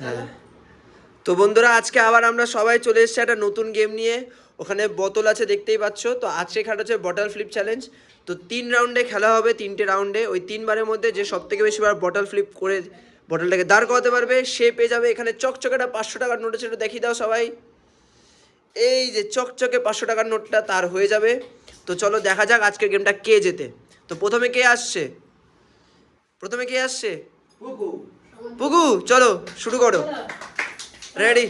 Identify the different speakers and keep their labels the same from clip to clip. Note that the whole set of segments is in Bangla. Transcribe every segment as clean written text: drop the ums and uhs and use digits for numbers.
Speaker 1: হ্যাঁ, তো বন্ধুরা আজকে আবার আমরা সবাই চলে এসেছি একটা নতুন গেম নিয়ে। ওখানে বোতল আছে দেখতেই পাচ্ছ। তো আজকে খেলা হচ্ছে বটল ফ্লিপ চ্যালেঞ্জ। তো 3 রাউন্ডে খেলা হবে, 3টে রাউন্ডে। ওই 3বারের মধ্যে যে সব থেকে বেশি বার বটল ফ্লিপ করে বটলটাকে দাঁড় করাতে পারবে সে পেয়ে যাবে এখানে চকচকেটা 500 টাকার নোট আছে, একটু দেখিয়ে দাও সবাই। এই যে চকচকে 500 টাকার নোটটা তার হয়ে যাবে। তো চলো দেখা যাক আজকের গেমটা কে জেতে। তো প্রথমে কে আসছে? পুকু, চলো শুরু করো। রেডি?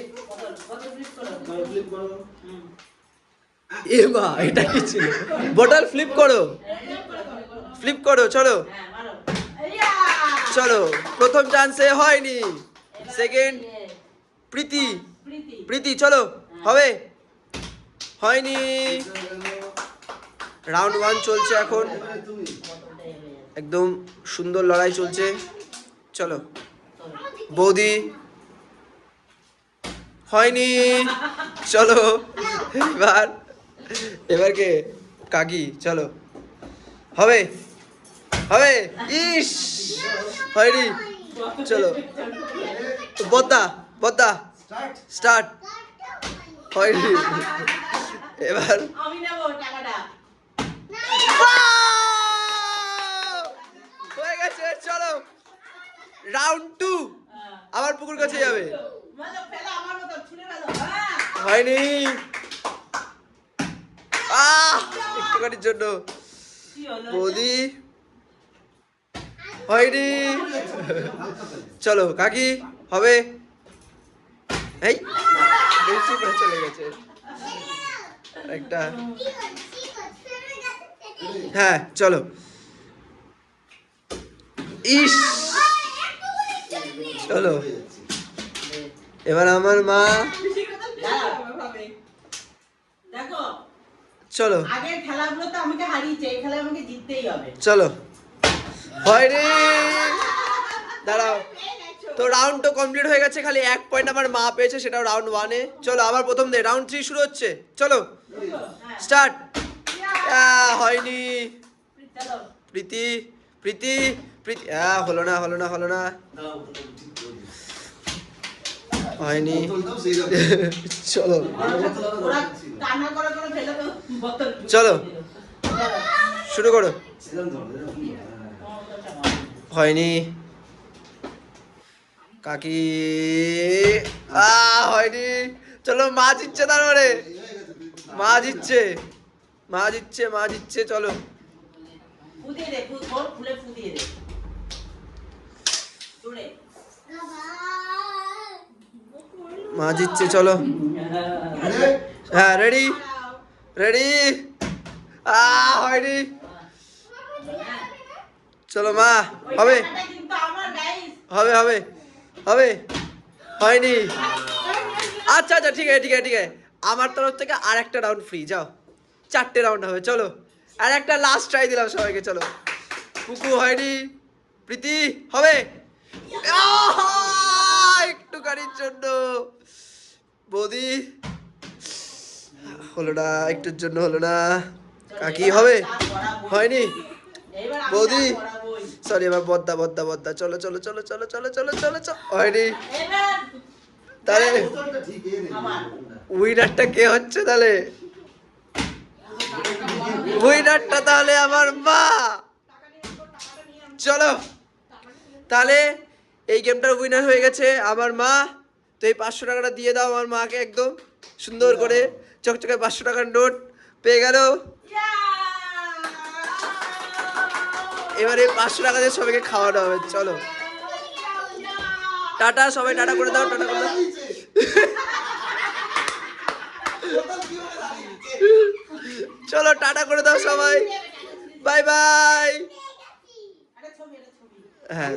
Speaker 1: এ মা, এটা কি ছিল? বটল ফ্লিপ করো, ফ্লিপ করো, চলো চলো। প্রথম চান্সে হয়নি, সেকেন্ড প্রীতি, প্রীতি চলো, হবে, হয়নি। রাউন্ড 1 চলছে এখন, একদম সুন্দর লড়াই চলছে। চলো বৌদি, হয়নি, চলো এবার, এবার কে? কাকি, চলো, হবে, হবে, ইস হয়নি, চলো বদ্দা, বদ্দা স্টার্ট, হয়নি, এবার হয়ে গেছে। চলো রাউন্ড 2, আবার পুকুর কাছে যাবে, হয়নি, একটুখানির জন্য বৌদি, হয়নি, চলো কাকি, হবে, এই বেশি করে চলে গেছে একটা, হ্যাঁ চলো, ইস, চলো এবার আমার মা, চলো
Speaker 2: আগের খেলাগুলো তো আমাকে হারিয়েছে, এই খেলায় আমাকে জিততেই হবে।
Speaker 1: চলো, হয়নি, দাঁড়াও। তো রাউন্ড তো কমপ্লিট হয়ে গেছে, খালি 1 পয়েন্ট আমার মা পেয়েছে, সেটাও রাউন্ড 1-এ। চলো আবার প্রথম দে, রাউন্ড 3 শুরু হচ্ছে, চলো স্টার্ট। হয়নি, প্রীতি, প্রীতি, প্রীতি, হলো না, হলো না, হলো না, হয়নি, চলো চলো শুরু করো, হয়নি, কাকি, হয়নি, চলো মা জিতছে, তারপরে মা জিতছে, মা জিতছে, মা জিতছে, চলো মা জিতছে, চলো, হ্যাঁ রেডি, রেডি, হয়নি, চলো মা, হবে, হবে, হবে, হবে, হয়নি, আচ্ছা আচ্ছা ঠিক আছে, ঠিক আছে, ঠিক আছে, আমার তরফ থেকে আর একটা রাউন্ড ফ্রি, যাও 4টে রাউন্ড হবে, চলো আর একটা লাস্ট ট্রাই দিলাম সবাইকে, চলো পুকু, হয়নি, প্রীতি, হবে, একটুখানির জন্য বৌদি, হলো না, একটুর জন্য হলো না, কাকি, হবে, হয়নি, বৌদি, সরি, এবার বদ্দা, বদ্দা, বদ্দা, চলো চলো চলো চলো চলো চলো চলো চলো, হয়নি, তাহলে উইনারটা কে হচ্ছে? তাহলে উইনারটা তাহলে আমার মা। চলো তাহলে এই গেমটার উইনার হয়ে গেছে আমার মা। তো এই 500 টাকাটা দিয়ে দাও আমার মাকে, একদম সুন্দর করে চকচকে 500 টাকার নোট পেয়ে গেল। এবারে 500 টাকা দিয়ে সবাইকে খাওয়ানো হবে। চলো টাটা, সবাই টাটা করে দাও, টাটা করে দাও। চলো টাটা করে দাও সবাই, বাই বাই। হ্যাঁ।